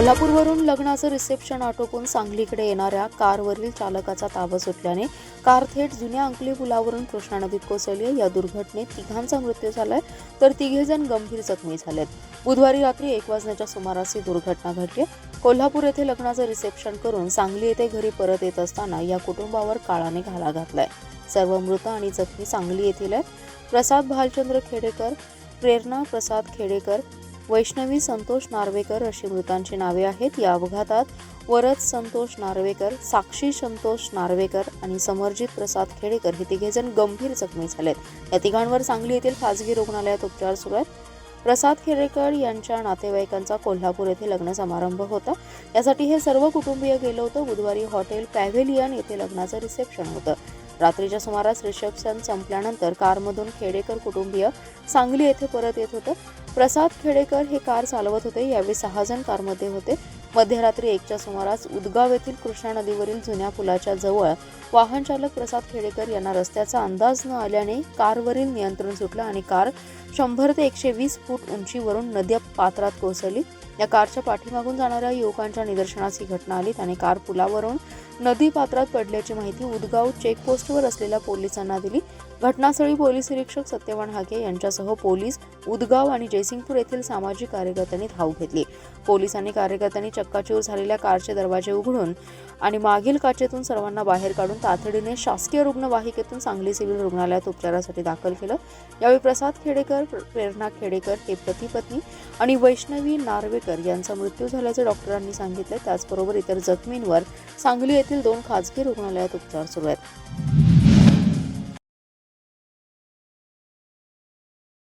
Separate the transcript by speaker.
Speaker 1: कोल्हापूरवरून लग्नाचं रिसेप्शन आटोपून सांगलीकडे येणाऱ्या कारवरील चालकाचा ताबा सुटल्याने कार थेट जुन्या अंकली पुलावरून कृष्णा नदीत कोसळली। या दुर्घटनेत तिघांचा मृत्यू झालाय तर तिघेजण गंभीर जखमी झालेत। बुधवारी रात्री 1 वाजण्याच्या सुमारास ही दुर्घटना घडली। कोल्हापूर येथे लग्नाचं रिसेप्शन करून सांगली येथे घरी परत येत असताना या कुटुंबावर काळाने घाला घातलाय। सर्व मृत आणि जखमी सांगली येथील आहेत। प्रसाद भालचंद्र खेडेकर, प्रेरणा प्रसाद खेडेकर, वैष्णवी संतोष नार्वेकर अशी मृतांची नावे आहेत। या अपघातात वरद संतोष नार्वेकर, साक्षी संतोष नार्वेकर आणि समरजित प्रसाद खेडेकर हे तिघेजण गंभीर जखमी झालेत। या तिघांवर सांगली येथील खासगी रुग्णालयात उपचार सुरू आहेत। प्रसाद खेडेकर यांच्या नातेवाईकांचा कोल्हापूर येथे लग्न समारंभ होता, यासाठी हे सर्व कुटुंबीय गेलं होतं। बुधवारी हॉटेल पॅव्हेलियन येथे लग्नाचं रिसेप्शन होतं। रात्रीच्या सुमारास रिसेप्शन संपल्यानंतर कारमधून खेडेकर कुटुंबीय सांगली येथे परत येत होतं। प्रसाद खेडेकर हे कार चालवत होते। यावेळी 6 जण कारमध्ये होते। मध्यरात्री 1च्या सुमारास उदगाव येथील कृष्णा नदीवरील जुन्या पुलाच्या जवळ वाहन चालक प्रसाद खेडेकर यांना रस्त्याचा अंदाज न आल्याने कारवरील नियंत्रण सुटलं आणि कार 100 ते 120 फूट उंचीवरून नदी पात्रात कोसळली। या कारच्या पाठीमागून जाणाऱ्या युवकांच्या निदर्शनास ही घटना आली आणि कार पुलावरून नदी पात्रात पडल्याची माहिती उदगाव चेकपोस्टवर असलेल्या पोलिसांना दिली। घटनास्थळी पोलीस निरीक्षक सत्यवान हाके यांच्यासह पोलीस, उदगाव आणि जयसिंगपूर येथील सामाजिक कार्यकर्त्यांनी धाव घेतली। पोलिसांनी कार्यकर्त्यांनी चक्काचूर झालेल्या कारचे दरवाजे उघडून आणि मागील काचेतून सर्वांना बाहेर काढून तातडीने शासकीय रुग्णवाहिकेतून सांगली सिव्हिल रुग्णालयात उपचारासाठी दाखल केलं। यावेळी प्रसाद खेडेकर, प्रेरणा खेडेकर हे पती-पत्नी आणि वैष्णवी नार्वेकर यांचा मृत्यू झाल्याचे डॉक्टरांनी सांगितले। त्याचबरोबर इतर जखमींवर सांगली येथील 2 खासगी रुग्णालयात उपचार सुरू आहेत।